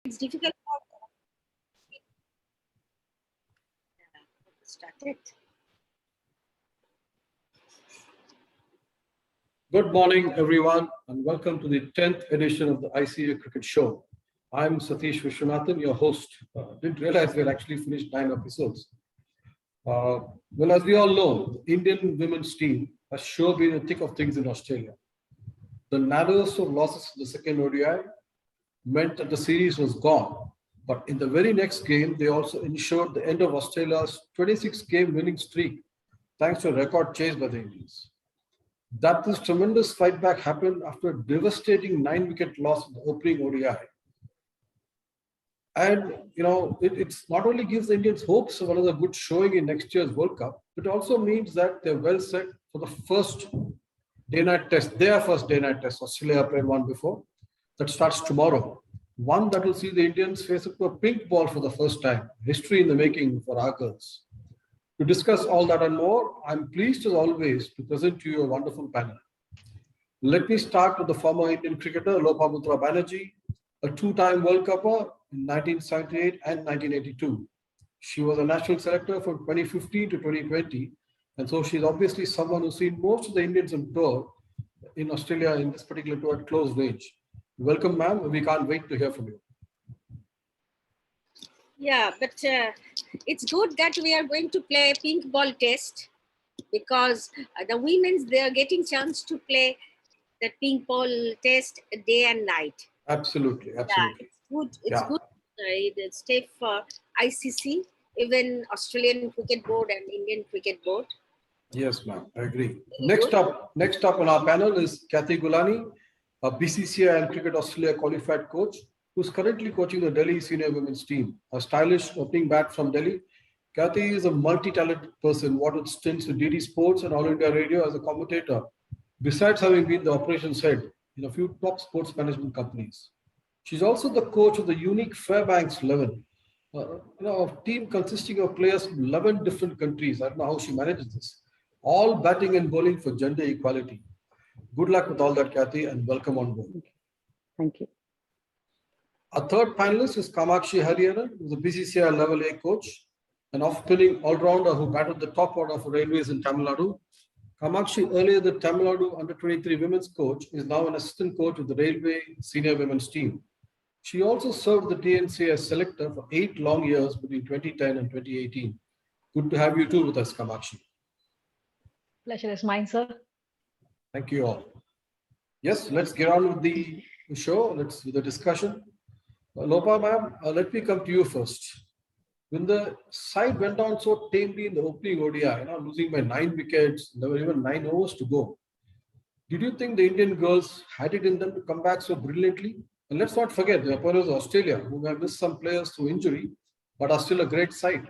It's difficult for started. Good morning, everyone, and welcome to the 10th edition of the ICA Cricket Show. I'm Satish Vishwanathan, your host. Didn't realize we had actually finished 9 episodes. Well, as we all know, the Indian women's team has sure been in the thick of things in Australia. The narrowest of losses in the second ODI meant that the series was gone. But in the very next game, they also ensured the end of Australia's 26-game winning streak, thanks to a record chase by the Indians. That this tremendous fight back happened after a devastating 9-wicket loss in the opening ODI. And, it's not only gives the Indians hopes of another good showing in next year's World Cup, it also means that they're well set for the first day-night test, their first day-night test. Australia played one before. That starts tomorrow. One that will see the Indians face up to a pink ball for the first time. History in the making for our girls. To discuss all that and more, I'm pleased as always to present to you a wonderful panel. Let me start with the former Indian cricketer Lopamudra Banerjee, a two-time World Cupper in 1978 and 1982. She was a national selector from 2015 to 2020, and so she's obviously someone who's seen most of the Indians on tour in Australia in this particular tour at close range. Welcome, ma'am. We can't wait to hear from you. Yeah, but it's good that we are going to play a pink ball test because the women's, they are getting chance to play the pink ball test day and night. Absolutely. Yeah, it's good. It's good. It's safe for ICC, even Australian Cricket Board and Indian Cricket Board. Yes, ma'am. I agree. Next up on our panel is Kathy Gulani, a BCCI and Cricket Australia qualified coach, who's currently coaching the Delhi senior women's team. A stylish opening bat from Delhi, Kathy is a multi-talented person, what with stints with DD Sports and All India Radio as a commentator, besides having been the operations head in a few top sports management companies. She's also the coach of the unique Fairbanks 11, a team consisting of players from 11 different countries. I don't know how she manages this. All batting and bowling for gender equality. Good luck with all that, Kathy, and welcome on board. Thank you. Our third panelist is Kamakshi Hariharan, who's a BCCI Level A coach, an off-spinning all-rounder who batted the top order for Railways in Tamil Nadu. Kamakshi, earlier the Tamil Nadu under-23 women's coach, is now an assistant coach with the Railway senior women's team. She also served the TNC as selector for 8 long years between 2010 and 2018. Good to have you too with us, Kamakshi. Pleasure is mine, sir. Thank you all. Yes, let's get on with the show. Let's do the discussion. Lopa, ma'am, let me come to you first. When the side went on so tamely in the opening ODI, losing by 9 wickets, there were even 9 overs to go. Did you think the Indian girls had it in them to come back so brilliantly? And let's not forget, the opponent was Australia, who have missed some players through injury, but are still a great side.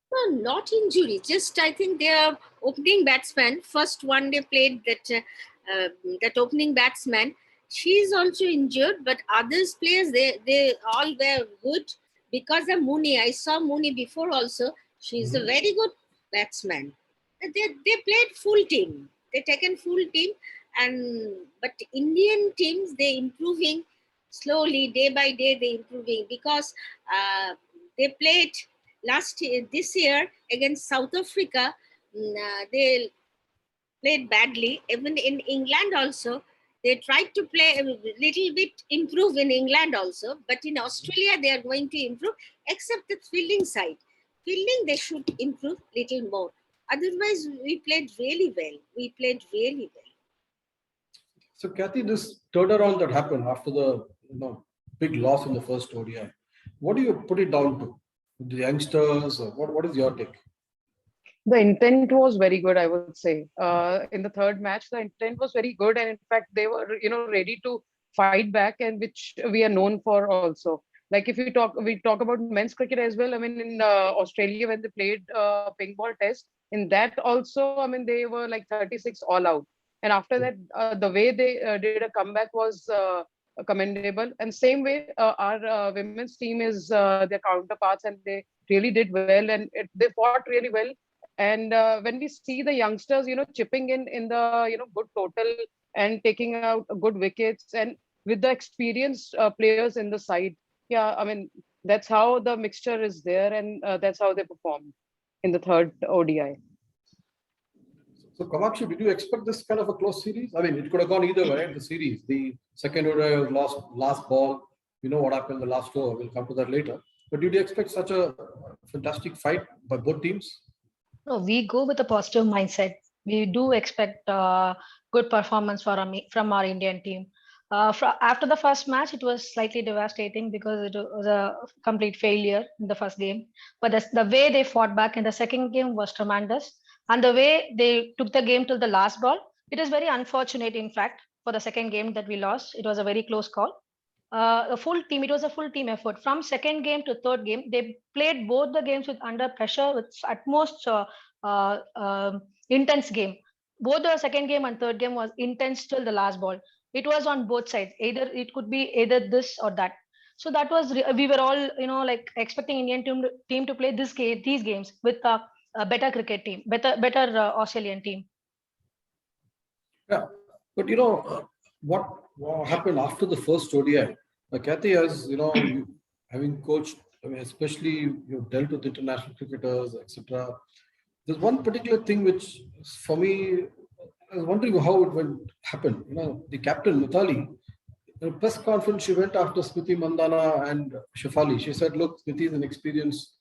No, not injury. Just I think their opening batsman, first one they played that opening batsman, she's also injured, but others players, they all were good because of Mooney. I saw Mooney before also. She's a very good batsman. They played full team. They taken full team, but Indian teams, they improving slowly, day by day they improving because they played this year against South Africa. They played badly. Even in England also, they tried to play a little bit, improve in England also, but in Australia they are going to improve, except the fielding side. Fielding they should improve little more. Otherwise, we played really well. So, Kathy, this turnaround that happened after the big loss in the first ODI, what do you put it down to? The youngsters, or what is your take? The intent was very good, I would say. In the third match, the intent was very good, and in fact, they were ready to fight back, and which we are known for also. Like if we talk about men's cricket as well. I mean, in Australia when they played pink ball test, in that also, I mean, they were like 36 all out, and after that, the way they did a comeback was commendable. And same way, our women's team is their counterparts, and they really did well, and they fought really well. And when we see the youngsters, chipping in the good total and taking out good wickets, and with the experienced players in the side. Yeah, I mean, that's how the mixture is there, and that's how they performed in the third ODI. So, Kamakshi, did you expect this kind of a close series? I mean, it could have gone either way, right? The series, the second ODI was lost, last ball. You know what happened in the last over. We'll come to that later. But did you expect such a fantastic fight by both teams? No, we go with a positive mindset. We do expect good performance from our Indian team. After the first match, it was slightly devastating because it was a complete failure in the first game. But the way they fought back in the second game was tremendous. And the way they took the game till the last ball, it is very unfortunate, in fact, for the second game that we lost. It was a very close call. It was a full team effort. From second game to third game, they played both the games with under pressure, with utmost uh, um intense game. Both the second game and third game was intense till the last ball. It was on both sides. Either it could be either this or that. So that was we were all like expecting Indian team to play these games with a better cricket team, better Australian team. Yeah, but what happened after the first ODI? Kathy, as having coached, I mean, especially you've dealt with international cricketers, etc. There's one particular thing which, for me, I was wondering how it went happen. The captain Mithali, in a press conference, she went after Smriti Mandana and Shefali. She said, "Look, Smriti is an experienced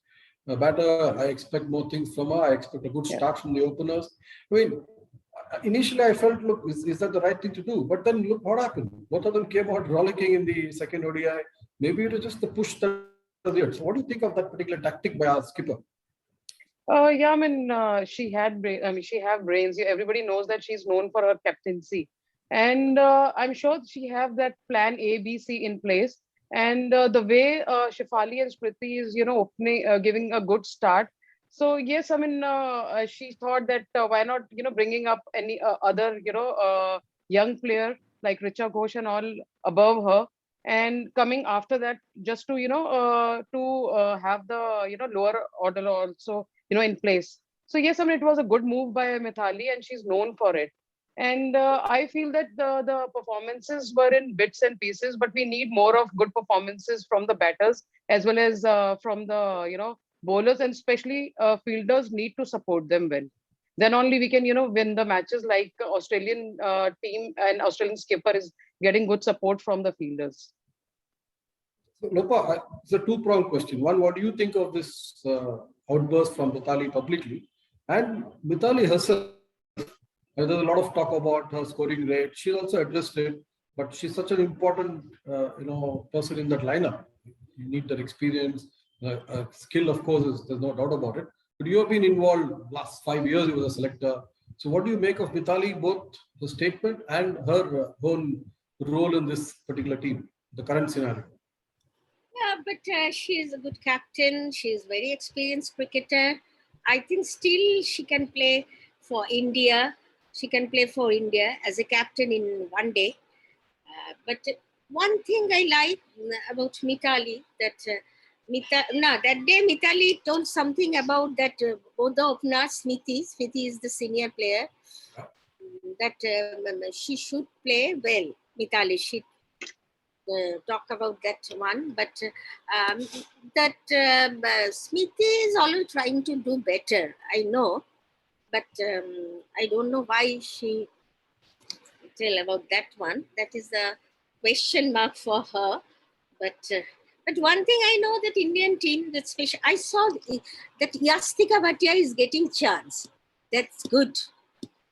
batter. I expect more things from her. I expect a good start from the openers." I mean, initially I felt, look, is that the right thing to do? But then look what happened. Both of them came out rollicking in the second ODI. Maybe it was just the push that was there. So what do you think of that particular tactic by our skipper? Yeah, I mean, she have brains. Everybody knows that she's known for her captaincy, and I'm sure she have that plan A, B, C in place. And the way Shefali and Smriti is, opening, giving a good start. So yes, I mean, she thought that why not, bringing up any other, young player like Richa Ghosh and all above her, and coming after that just to, have the, lower order also in place. So yes, I mean, it was a good move by Mithali, and she's known for it. And I feel that the performances were in bits and pieces, but we need more of good performances from the batters as well as from the bowlers, and especially fielders need to support them well. Then only we can win the matches, like Australian team and Australian skipper is getting good support from the fielders. So, Lopa, it's a two-pronged question. One, what do you think of this outburst from Mithali publicly? And Mithali herself, there's a lot of talk about her scoring rate. She also addressed it, but she's such an important, person in that lineup. You need that experience, skill, of course, there's no doubt about it. But you have been involved last 5 years. You were a selector. So, what do you make of Mithali, both the statement and her own role in this particular team, the current scenario? Yeah, but she is a good captain. She is very experienced cricketer. I think still she can play for India. She can play for India as a captain in one day. But one thing I like about Mithali, that that day Mithali told something about that both the openers, Smriti is the senior player, that she should play well. Mithali, she talk about that one, but that Smriti is always trying to do better. I know, but I don't know why she tell about that one. That is the question mark for her. But one thing I know, that Indian team, that special. I saw that Yastika Bhatia is getting chance. That's good.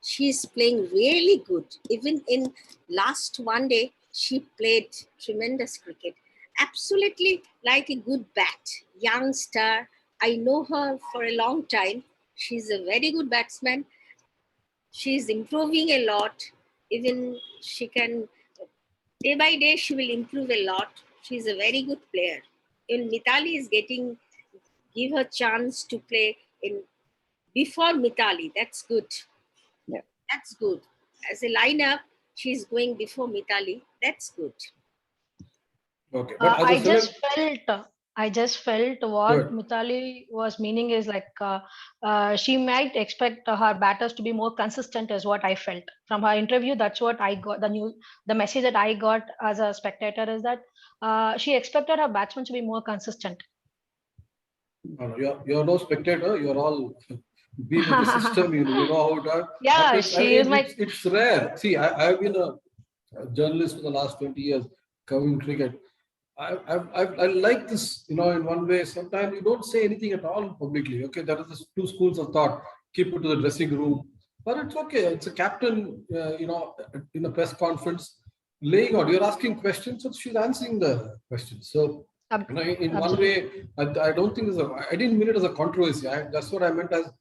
She's playing really good. Even in last one day, she played tremendous cricket. Absolutely like a good bat. Young star. I know her for a long time. She's a very good batsman. She's improving a lot. Even she can, day by day, she will improve a lot. She's a very good player. Even Mithali is give her chance to play in before Mithali. That's good. Yeah. That's good. As a lineup, she's going before Mithali. That's good. Okay, but as I a just select, felt I just felt what Good. Mithali was meaning is like she might expect her batters to be more consistent, is what I felt from her interview. That's what I got. The message that I got as a spectator is that she expected her batsmen to be more consistent. No, no, you're no spectator. You're all been in the system. You know how it Yeah, happens. I she is mean, my. it's rare. See, I've been a journalist for the last 20 years covering cricket. I like this, in one way. Sometimes you don't say anything at all publicly. Okay, there are the two schools of thought. Keep it to the dressing room, but it's okay. It's a captain, in a press conference, laying out. You're asking questions, so she's answering the questions. So, in one Absolutely. way, I don't think I didn't mean it as a controversy. That's what I meant as,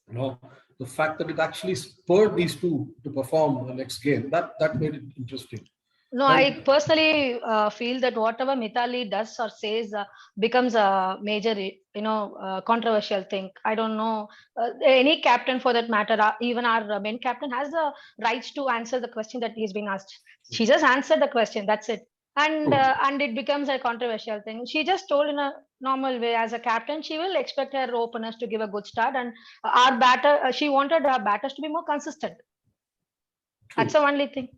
you know, the fact that it actually spurred these two to perform the next game. That made it interesting. No, I And personally feel that whatever Mithali does or says becomes a major, controversial thing. I don't know. Any captain for that matter, even our main captain has the rights to answer the question that he's being asked. She just answered the question. That's it. And it becomes a controversial thing. She just told in a normal way as a captain, she will expect her openers to give a good start, and our batter, she wanted our batters to be more consistent. That's the true, only thing.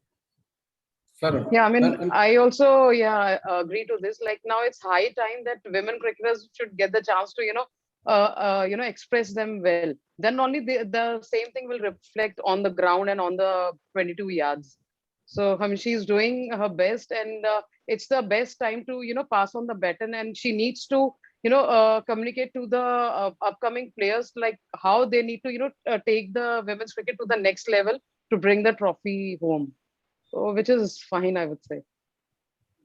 fair enough. Yeah, I mean, And I also, yeah, agree to this. Like now it's high time that women cricketers should get the chance to, express them well. Then only the same thing will reflect on the ground and on the 22 yards. So, I mean, she's doing her best, and it's the best time to, pass on the baton. And she needs to, communicate to the upcoming players like how they need to, take the women's cricket to the next level to bring the trophy home. So, which is fine, I would say.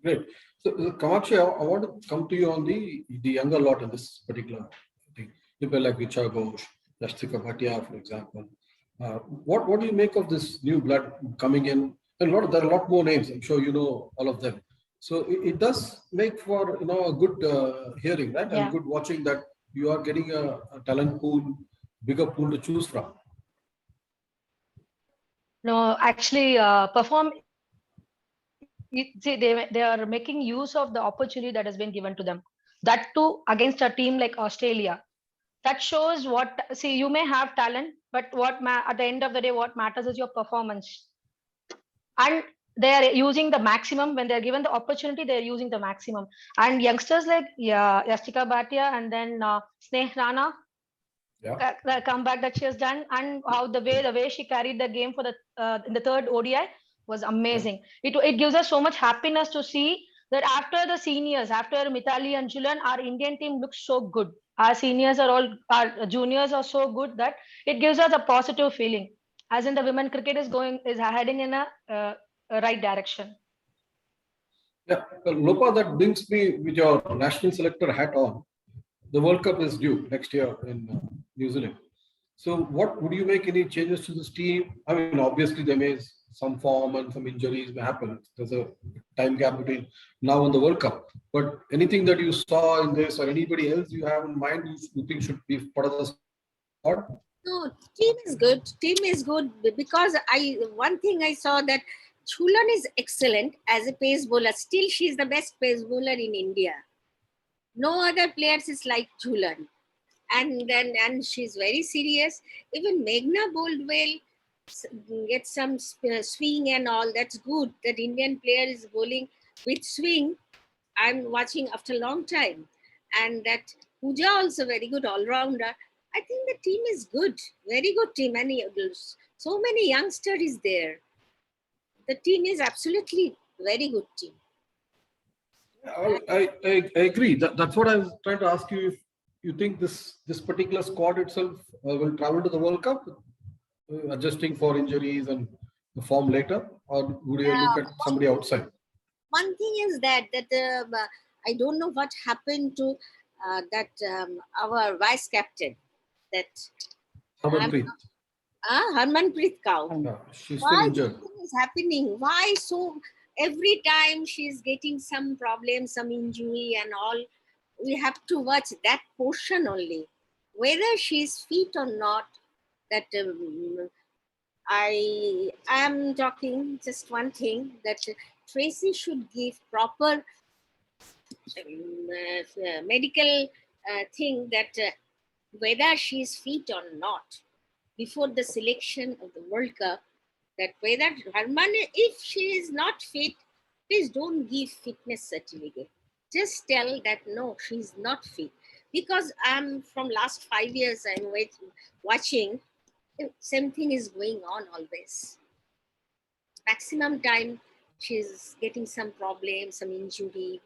great. So, Kamakshi, I want to come to you on the younger lot in this particular thing. People like Richa Ghosh, Yastika Bhatia, for example. What do you make of this new blood coming in? And there are a lot more names. I'm sure you know all of them. So it does make for a good hearing, right? And Yeah. good watching that you are getting a talent pool, bigger pool to choose from. No, actually, see, they are making use of the opportunity that has been given to them. That too against a team like Australia. That shows what. See, you may have talent, but at the end of the day, what matters is your performance. And they are using the maximum when they're given the opportunity. They're using the maximum. And youngsters like Yastika Bhatia and then Sneh Rana, Yeah. the comeback that she has done, and how the way she carried the game for the in the third ODI was Yeah. amazing. It gives us so much happiness to see that after the seniors, after Mithali and Julian, our Indian team looks so good. Our seniors are all, our juniors are so good that it gives us a positive feeling. As in the women cricket is heading in a right direction. Yeah. Well, Lopa, that brings me with your national selector hat on. The World Cup is due next year in New Zealand. So, what would you make any changes to this team? I mean, obviously, there may some form and some injuries may happen. There's a time gap between now and the World Cup. But anything that you saw in this, or anybody else you have in mind, you think should be part of the squad? No, team is good. Team is good because one thing I saw that Chulan is excellent as a pace bowler. Still, she is the best pace bowler in India. No other players is like Chulan. And she's very serious. Even Meghna bowled well, get some swing and all. That's good. That Indian player is bowling with swing. I'm watching after a long time, and that Pooja also very good all rounder. I think the team is good, very good team, and so many youngsters is there. The team is absolutely very good team. I agree. That's what I was trying to ask you. If you think this particular squad itself will travel to the World Cup, adjusting for injuries and the form later, or would you look at somebody outside? One thing is that I don't know what happened to that our vice captain, that Harmanpreet. Harmanpreet Kaur. She's still Why injured. this thing is happening? Why so? Every time she's getting some problem, some injury and all, we have to watch that portion only. Whether she's fit or not, that I am talking just one thing, that Tracy should give proper medical thing that whether she is fit or not before the selection of the World Cup, that whether Harman, if she is not fit, please don't give fitness certificate. Just tell that no, she is not fit. Because I'm from last 5 years, I'm watching, same thing is going on always. Maximum time she's getting some problem, some injury,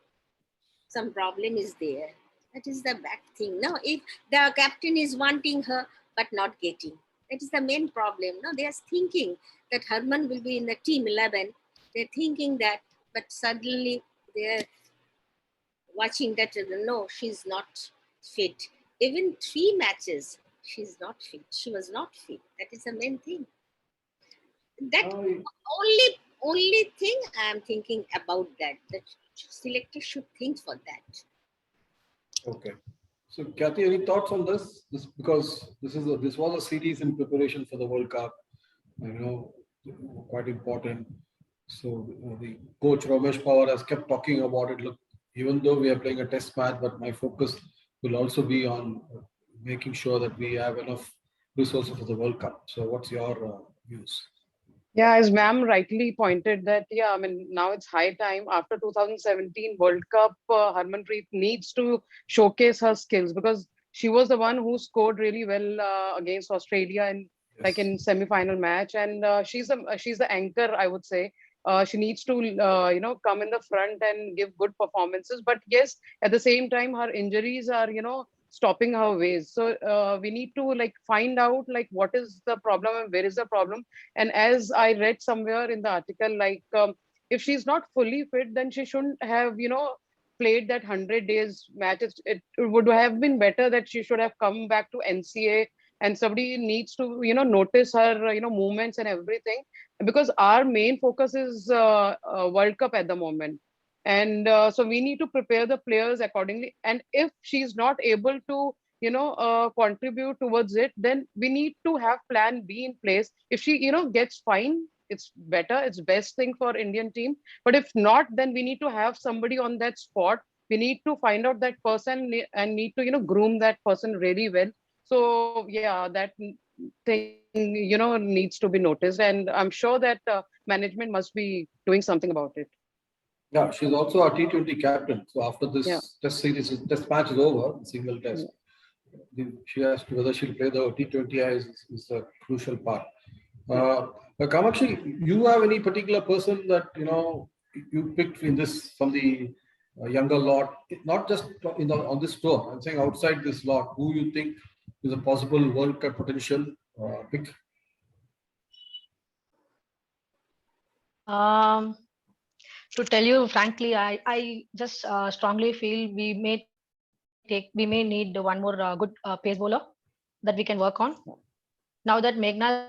some problem is there. That is the bad thing. No, if the captain is wanting her but not getting, that is the main problem. No, they are thinking that Harman will be in the team 11. They're thinking that, but suddenly they're watching that no, she's not fit. Even 3 matches, she's not fit. She was not fit. That is the main thing. That only thing I'm thinking about that. That selectors should think for that. Okay. So, Kathy, any thoughts on this? Because this was a series in preparation for the World Cup. Quite important. So the coach Ramesh Pawar has kept talking about it. Look, even though we are playing a test match, but my focus will also be on making sure that we have enough resources for the World Cup. So, what's your views? Yeah, as ma'am rightly pointed that, yeah, I mean, now it's high time after 2017 World Cup, Harmanpreet needs to showcase her skills because she was the one who scored really well against Australia in like in semi-final match, and she's the anchor, I would say. She needs to come in the front and give good performances. But yes, at the same time, her injuries are stopping her ways. So we need to like find out like what is the problem and where is the problem. And as I read somewhere in the article, like if she's not fully fit, then she shouldn't have, played that 100 days match. It would have been better that she should have come back to NCA and somebody needs to, notice her, movements and everything. Because our main focus is World Cup at the moment. And so we need to prepare the players accordingly. And if she's not able to, contribute towards it, then we need to have plan B in place. If she gets fine, it's better, it's best thing for Indian team. But if not, then we need to have somebody on that spot. We need to find out that person and need to groom that person really well. So yeah, that thing needs to be noticed, and I'm sure that management must be doing something about it. Yeah, she's also a T20 captain. So after this test match is over, single test, she has to, whether she'll play the T20Is is a crucial part. Kamakshi, you have any particular person that you picked in this from the younger lot, not just on this tour? I'm saying outside this lot, who you think is a possible World Cup potential pick? To tell you frankly, I just strongly feel we may need one more good pace bowler that we can work on. Now that Meghna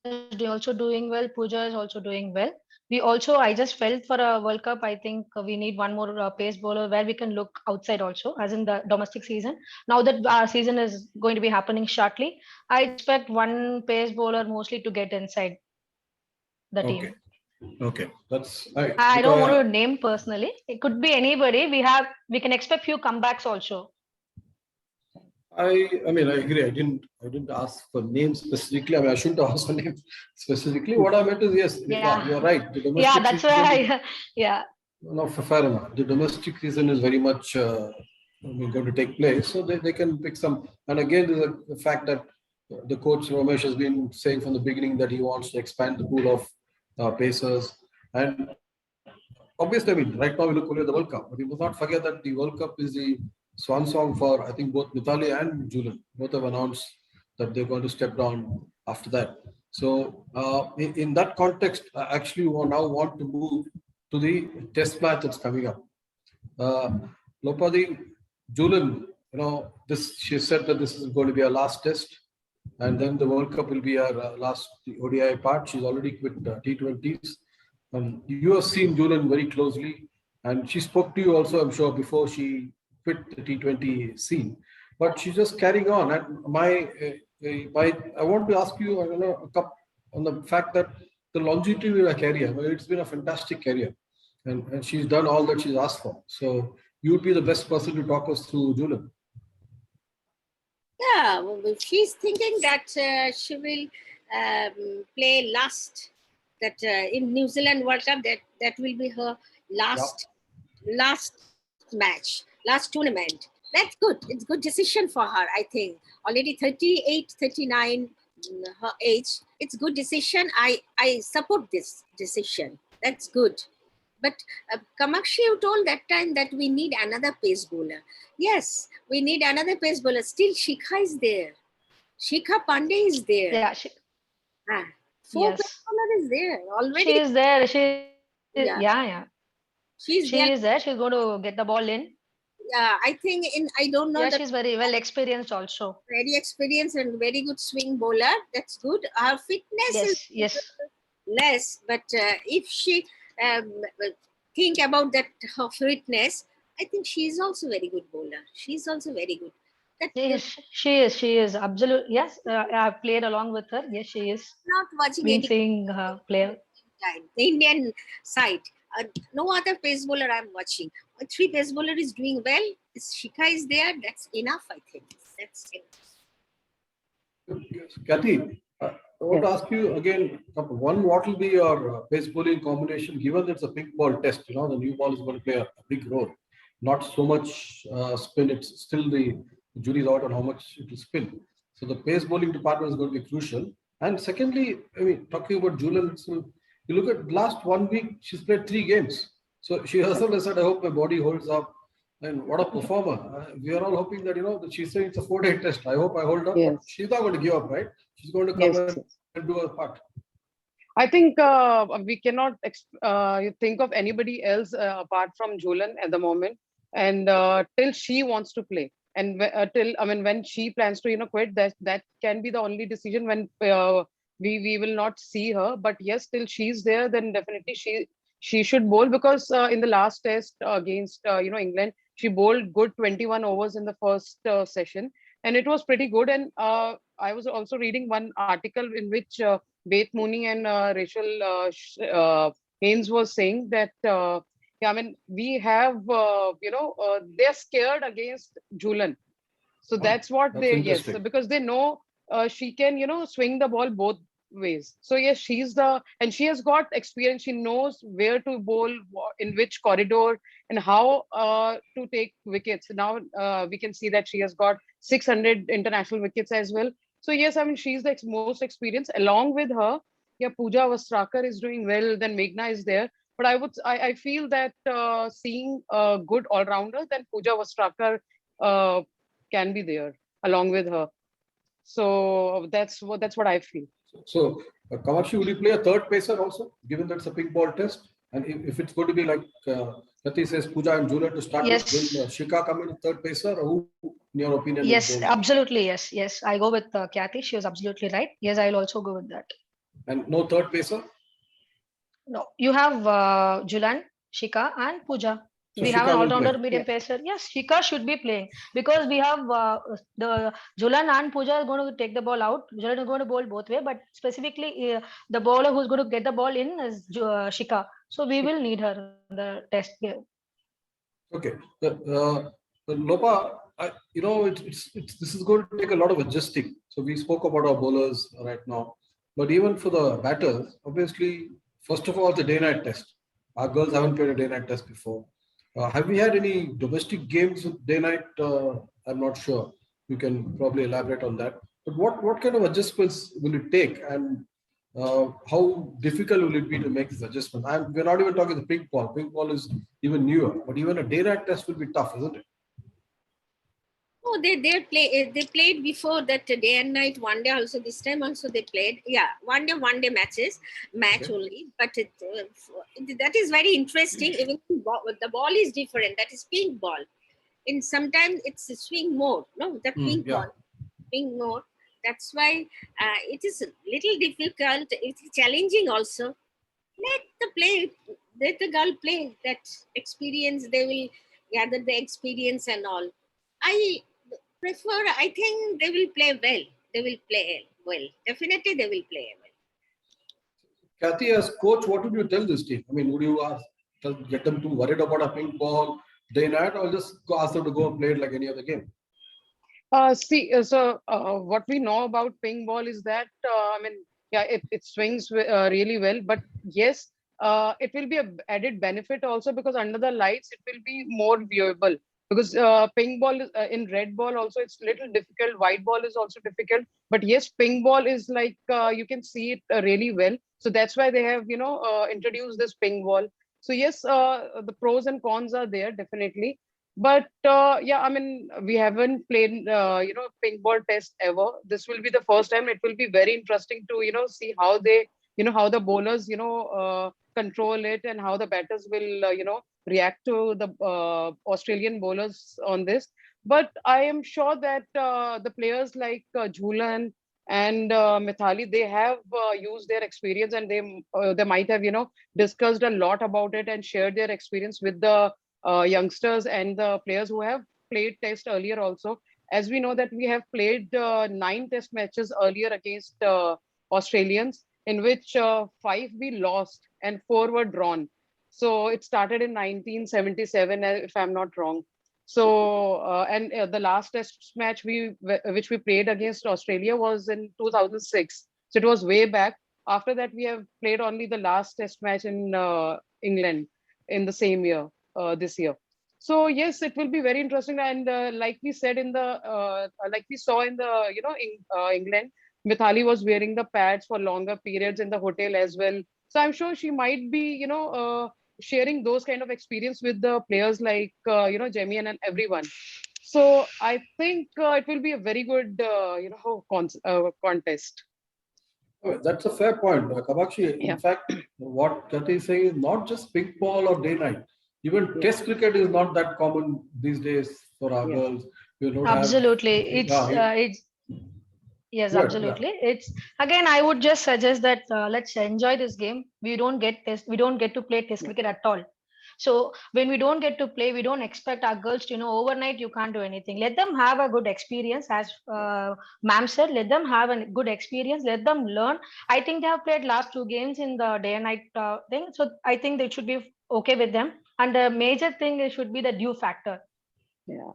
is also doing well, Pooja is also doing well. I just felt for a World Cup, I think we need one more pace bowler where we can look outside also, as in the domestic season. Now that our season is going to be happening shortly, I expect one pace bowler mostly to get inside the team. Okay, that's right. I don't want to name personally. It could be anybody. We can expect few comebacks also. I mean, I agree. I didn't ask for names specifically. I mean, I shouldn't ask for names specifically. What I meant is, yes, you're right. The domestic that's season, why no, fair enough. The domestic season is very much going to take place, so they can pick some. And again, there's the fact that the coach Ramesh has been saying from the beginning that he wants to expand the pool of pacers. And obviously, I mean, right now we look only at the World Cup, but we must not forget that the World Cup is the swan song for, I think, both Mithali and Julian. Both have announced that they're going to step down after that. So in that context, I actually now want to move to the test match that's coming up. Lopadi, Julian, she said that this is going to be our last test, and then the World Cup will be our last ODI part. She's already quit T20s. You have seen Julian very closely, and she spoke to you also, I'm sure, before she quit the T20 scene. But she's just carrying on. And I want to ask you, on the fact that the longevity of her career, it's been a fantastic career, and she's done all that she's asked for. So you would be the best person to talk us through Julan. Yeah, well, she's thinking that she will play last. That in New Zealand World Cup, that will be her last match, last tournament. That's good. It's good decision for her, I think. Already 38, 39, her age. It's good decision. I support this decision. That's good. But Kamakshi, you told that time that we need another pace bowler. Yes, we need another pace bowler. Still, Shikha is there. Shikha Pandey is there. Yeah, Ah, four yes. pace bowler is there already. She is there. Yeah. Yeah. She's She there. is there. She's going to get the ball in. Yeah, I think I don't know Yeah, the she's very well experienced also. very experienced and very good swing bowler. That's good. Her fitness is Yes. less, but if she um, think about that her fitness, I think she is also very good bowler. She's also very good. That She is absolute. Yes, I've played along with her. Yes, she is. not watching Been any seeing her player. time. The Indian side, no other pace bowler I'm watching. Three pace bowler is doing well. Shikha is there. That's enough. I think that's enough. Yes. Kathy, I want to ask you again, one, what will be your pace bowling combination, given it's a pink ball test, the new ball is going to play a big role. Not so much spin, it's still the jury's out on how much it will spin. So the pace bowling department is going to be crucial. And secondly, I mean, talking about Julan, so you look at last 1 week, she's played 3 games. So she herself has said, I hope my body holds up. And what a performer. We are all hoping that, that she's saying it's a 4-day test. I hope I hold up. Yes. But she's not going to give up, right? She's going to come and do her part. I think we cannot think of anybody else apart from Julan at the moment. And till she wants to play. And when she plans to, quit, that can be the only decision when we will not see her. But yes, till she's there, then definitely she should bowl, because in the last test against England, she bowled good 21 overs in the first session, and it was pretty good. And I was also reading one article in which Beth Mooney and Rachel Haynes was saying that we have they're scared against Julan. So that's what that's because they know she can swing the ball both ways. So yes, she has got experience. She knows where to bowl, in which corridor, and how to take wickets. Now we can see that she has got 600 international wickets as well. So yes, she's the most experienced. Along with her, Pooja Vastrakar is doing well. Then Meghna is there. But I feel that seeing a good all-rounder, then Pooja Vastrakar can be there along with her. So that's what I feel. So, Kamakshi, will you play a third pacer also, given that it's a pink ball test? And if it's going to be like Kathy says, Pooja and Julan to start with, will Shikha come in third pacer, or who, in your opinion? Yes, absolutely. Yes. I go with Kathy. She was absolutely right. Yes, I'll also go with that. And no third pacer? No, you have Julan, Shikha, and Pooja. So we have an all-rounder medium pacer. Yes, Shikha should be playing, because we have the Julan and Pooja are going to take the ball out. Julan is going to bowl both way, but specifically the bowler who's going to get the ball in is Shikha. So we will need her in the test game. Okay. Lopa, this is going to take a lot of adjusting. So we spoke about our bowlers right now, but even for the batters, obviously, first of all, the day-night test. Our girls haven't played a day-night test before. Have we had any domestic games with day-night? I'm not sure. You can probably elaborate on that. But what kind of adjustments will it take, and how difficult will it be to make this adjustment? We're not even talking the pink ball. Pink ball is even newer, but even a day-night test will be tough, isn't it? Oh, they played before that day and night, 1 day also. This time also they played. Yeah, one day match only. But that is very interesting. Even the ball is different. That is pink ball. And sometimes it's a swing mode. No, the pink ball, pink mode. That's why it is a little difficult. It's challenging also. Let the girl play. That experience, they will gather the experience and all. I think they will play well. They will play well. Definitely they will play well. Kathy, as coach, what would you tell this team? I mean, would you get them too worried about a pink ball? day and night, or just ask them to go and play it like any other game? What we know about ping ball is that, yeah, it swings really well, but yes, it will be a added benefit also because under the lights, it will be more viewable because ping ball in red ball also, it's little difficult. White ball is also difficult, but yes, ping ball is like, you can see it really well. So that's why they have, introduced this ping ball. So yes, the pros and cons are there definitely. But yeah, I mean, we haven't played, ping ball test ever. This will be the first time. It will be very interesting to, see how they, how the bowlers, control it and how the batters will, react to the Australian bowlers on this. But I am sure that the players like Jhulan and Mithali, they have used their experience and they might have, discussed a lot about it and shared their experience with the youngsters and the players who have played test earlier also. As we know that we have played 9 test matches earlier against Australians, in which 5 we lost and 4 were drawn. So it started in 1977, if I'm not wrong. So and the last test match which we played against Australia was in 2006. So it was way back. After that, we have played only the last test match in England in the same year, this year. So yes, it will be very interesting. And like we said like we saw in the, England, Mithali was wearing the pads for longer periods in the hotel as well. So I'm sure she might be, sharing those kind of experience with the players like, Jemian and everyone. So I think it will be a very good, contest. Oh, that's a fair point, Kamakshi. Yeah. In fact, what Kathy is saying is not just ping ball or day night. Even Yeah. Test cricket is not that common these days for our Yeah. girls. You don't have. Absolutely. It's yes, Good, yeah. absolutely. It's again, I would just suggest that let's enjoy this game. We don't get to play test Yeah. cricket at all. So when we don't get to play, we don't expect our girls to, overnight you can't do anything. Let them have a good experience, as ma'am said. Let them have a good experience. Let them learn. I think they have played last 2 games in the day and night thing, so I think they should be okay with them. And the major thing should be the due factor. Yeah.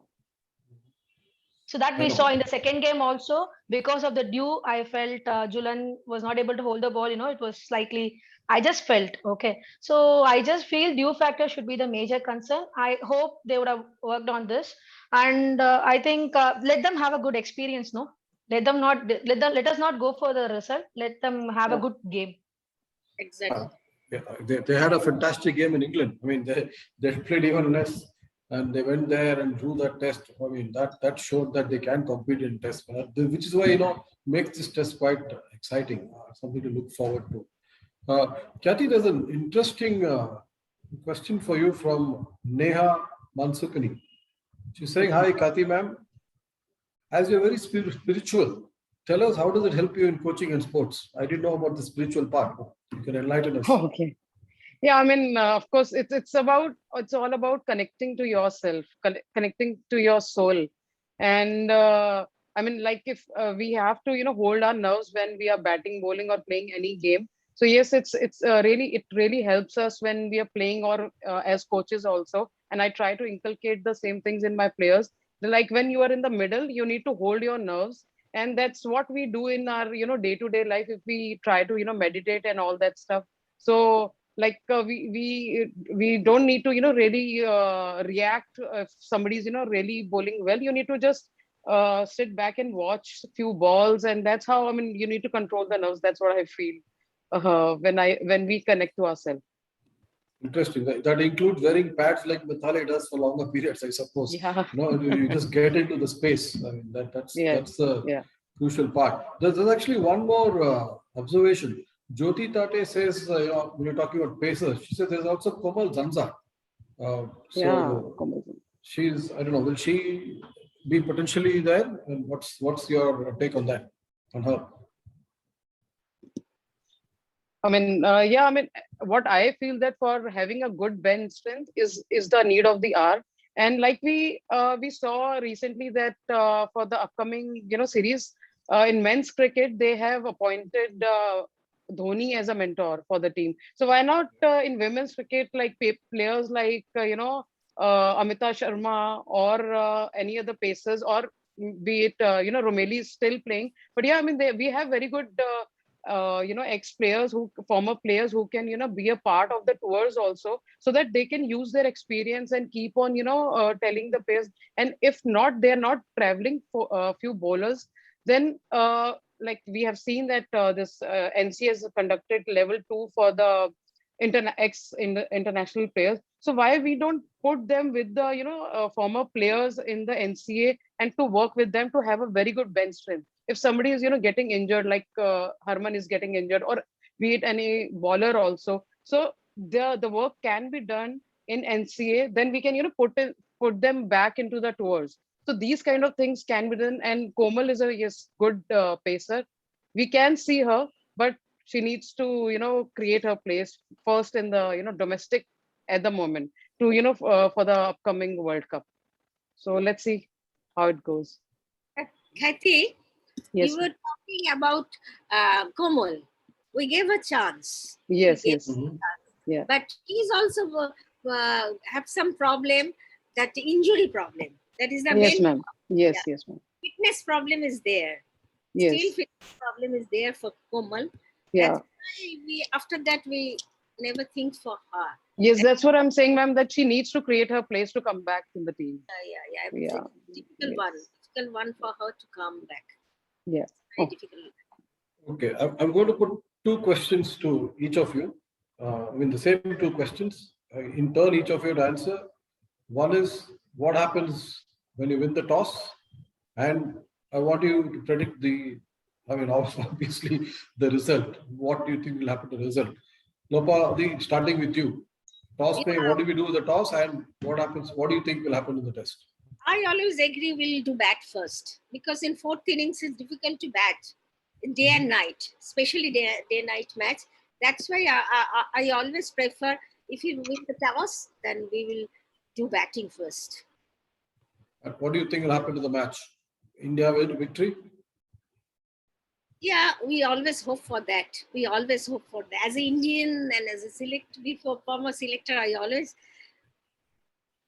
So that I we saw know. in the second game also, because of the dew, I felt Julan was not able to hold the ball. It was slightly, I just felt, okay. So I just feel dew factor should be the major concern. I hope they would have worked on this. And I think let them have a good experience, no? Let us not go for the result. Let them have a Yeah. good game. Exactly. Yeah, they had a fantastic game in England. I mean, they played even less, and they went there and drew that test. I mean, that showed that they can compete in test, which is why makes this test quite exciting, something to look forward to. Kathy, there's an interesting question for you from Neha Mansukani. She's saying, "Hi, Kathy, ma'am. As you're very spiritual, tell us how does it help you in coaching and sports? I didn't know about the spiritual part. You can enlighten us." Okay. Yeah, I mean, of course, it's all about connecting to yourself, connecting to your soul, and I mean, like if we have to, hold our nerves when we are batting, bowling, or playing any game. So yes, it really helps us when we are playing or as coaches also. And I try to inculcate the same things in my players. Like when you are in the middle, you need to hold your nerves, and that's what we do in our, day-to-day life. If we try to, meditate and all that stuff. So like we don't need to really react if somebody's really bowling well. You need to just sit back and watch a few balls, and that's how, I mean, you need to control the nerves. That's what I feel when we connect to ourselves. Interesting. That includes wearing pads like Mithali does for longer periods, I suppose. Yeah. You just get into the space. I mean, Yes. that's the Yeah. crucial part. There's actually one more observation. Jyoti Tate says, when you're talking about pacers, she says there's also Komal Zanza. Yeah. So I don't know, will she be potentially there? And what's your take on that, on her? I mean, yeah, I mean, what I feel that for having a good bench strength is the need of the hour. And like we saw recently that for the upcoming, series in men's cricket, they have appointed Dhoni as a mentor for the team. So why not in women's cricket, like players like Amita Sharma or any other pacers, or be it Romeli is still playing. But yeah, I mean we have very good ex players, who former players who can be a part of the tours also, so that they can use their experience and keep on telling the players. And if not, they're not traveling for a few bowlers, then like we have seen that this NC has conducted level 2 for the international players. So why we don't put them with the former players in the NCA, and to work with them to have a very good bench strength? If somebody is getting injured, like Harman is getting injured, or be it any bowler also, so the work can be done in NCA, then we can put them back into the tours. So these kind of things can be done. And Komal is a good pacer. We can see her, but she needs to create her place first in the domestic at the moment, to for the upcoming World Cup. So let's see how it goes. Kathy, Yes, you were talking about Komal. We gave a chance. yes, yes. Mhm. But he's also have some problem, that injury problem. That is the Yes, main ma'am. Yes, Yeah. yes, ma'am. fitness problem is there. Still Yes, fitness problem is there for Komal. yeah. That's why after that we never think for her. Yes, that's what I'm saying, ma'am, that she needs to create her place to come back in the team. Yeah. Yeah. Difficult one. Difficult one for her to come back. Yeah. Very Oh. difficult. Okay, I'm going to put two questions to each of you. I mean, the same two questions. In turn, each of you to answer. One is, what happens when you win the toss? And I want you to predict obviously, the result. What do you think will happen to the result? Lopa, starting with you. Toss play, what do we do with the toss, and what happens? What do you think will happen in the test? I always agree we'll do bat first, because in fourth innings it's difficult to bat day and night, especially day-night match. That's why I always prefer, if you win the toss, then we will do batting first. And what do you think will happen to the match? India win victory? Yeah, we always hope for that. We always hope for that. As an Indian and as a former selector, I always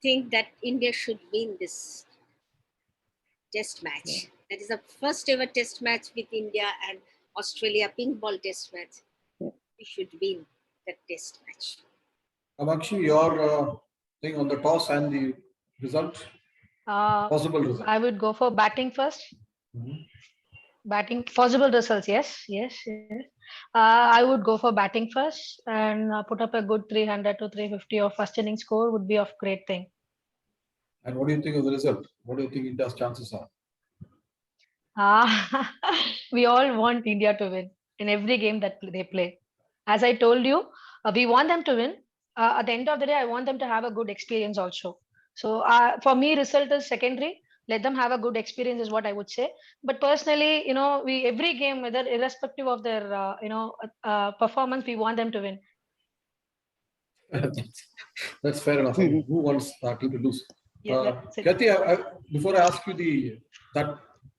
think that India should win this test match. Yeah. That is the first ever test match with India and Australia, pink ball test match. Yeah. We should win that test match. Amakshi, your thing on the toss and the result, possible result. I would go for batting first. Mhm. Batting, possible results, yes. I would go for batting first and put up a good 300 to 350 of first inning score would be of great thing. And what do you think of the result? What do you think India's chances are? We all want India to win in every game that they play. As I told you, we want them to win. At the end of the day, I want them to have a good experience also. So for me, result is secondary. Let them have a good experience is what I would say. But personally, we every game, whether irrespective of their performance, we want them to win. That's fair enough. I mean, who wants our team to lose? Yeah, that's it. Kathy, before I ask you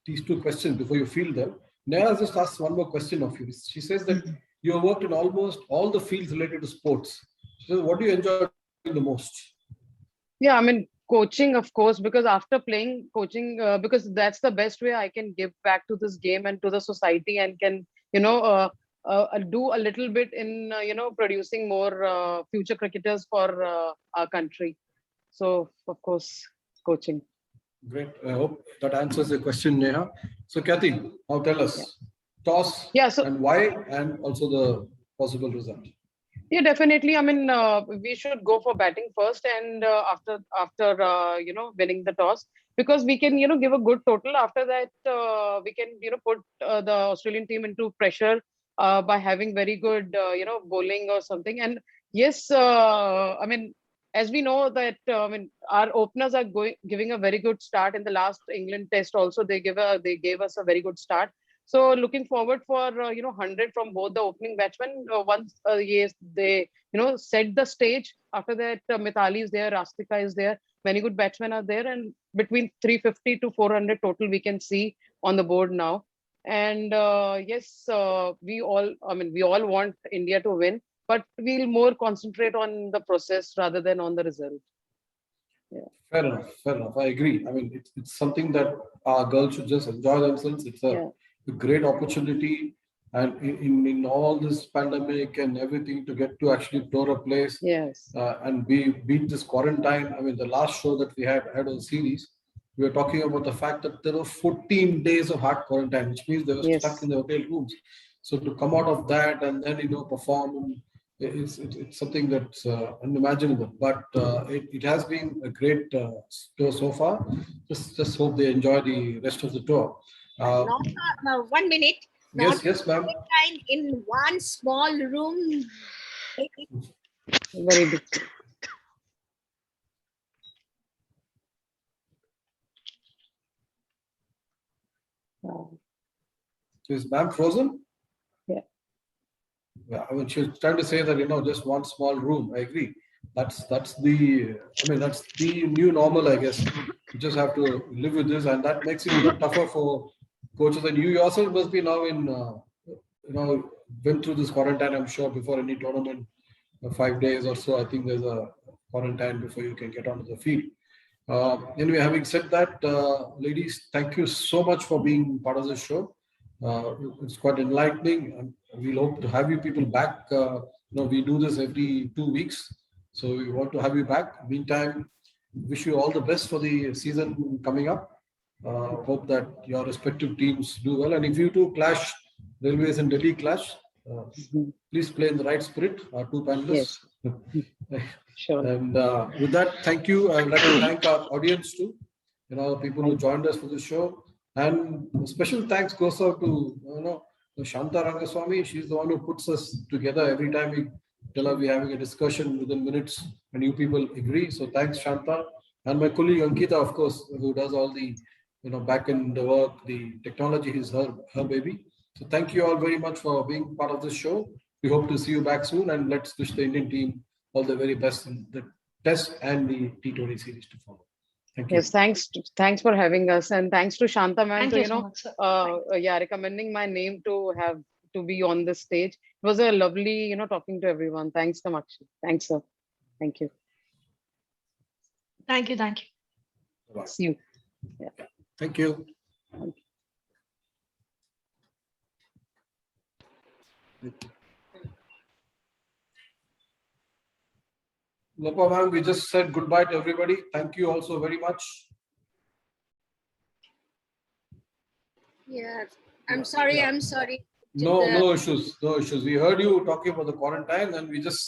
these two questions, before you field them, Neha just asked one more question of you. She says that you have worked in almost all the fields related to sports. She says, what do you enjoy the most? Yeah, I mean, coaching, of course, because after playing coaching, because that's the best way I can give back to this game and to the society, and can, do a little bit in, producing more future cricketers for our country. So, of course, coaching. Great. I hope that answers the question, Neha. So, Kathy, now tell Yeah. us toss Yeah. So, and why, and also the possible result. yeah, definitely. I mean, we should go for batting first, and after winning the toss, because we can give a good total. After that, we can put the Australian team into pressure by having very good bowling or something. And yes, I mean, as we know that I mean, our openers are giving a very good start in the last England Test. Also, they gave us a very good start. So looking forward for 100 from both the opening batsmen. Once yes, they set the stage. After that, Mithali is there, Rastika is there. Many good batsmen are there, and between 350 to 400 total we can see on the board now. And yes, we all want India to win, but we'll more concentrate on the process rather than on the result. Fair enough. Fair enough. I agree. I mean, it's something that our girls should just enjoy themselves. It's a great opportunity. And in all this pandemic and everything, to get to actually tour a place Yes. and beat this quarantine. I mean, the last show that we had on the series, we were talking about the fact that there were 14 days of hard quarantine, which means they were stuck in the hotel rooms. So to come out of that and then perform, it's something that's unimaginable. But it has been a great tour so far. Just hope they enjoy the rest of the tour. Not 1 minute. Yes, ma'am. In one small room. Very big. Is ma'am frozen? Yeah. Yeah, I mean, she was trying to say that, just one small room. I agree. That's the new normal, I guess. You just have to live with this, and that makes it even tougher for coaches. And you yourself must be now went through this quarantine, I'm sure, before any tournament, 5 days or so. I think there's a quarantine before you can get onto the field. Anyway, having said that, ladies, thank you so much for being part of the show. It's quite enlightening, and we'll hope to have you people back. We do this every 2 weeks, so we want to have you back. Meantime, wish you all the best for the season coming up. Hope that your respective teams do well, and if you two clash, Railways and Delhi clash, please play in the right spirit. Our two panelists. Yes. Sure. And with that, thank you. I would like to thank our audience too. The people who joined us for the show. And special thanks goes out to Shanta Rangaswamy. She's the one who puts us together every time we tell her we're having a discussion within minutes, and you people agree. So thanks, Shanta. And my colleague Ankita, of course, who does all the back end work, the technology is her baby. So thank you all very much for being part of this show. We hope to see you back soon, and let's wish the Indian team all the very best in the test and the T20 series to follow. Thank you. Yes, thanks for having us, and thanks to Shanta ma'am Thank to you so much, sir. recommending my name to be on this stage. It was a lovely talking to everyone. Thanks so much. Thanks, sir. Thank you. Thank you. Bye-bye. See you. Yeah. Thank you. Lopa ma'am, we just said goodbye to everybody. Thank you also very much. Yeah, I'm sorry. No issues. We heard you talking about the quarantine, and we just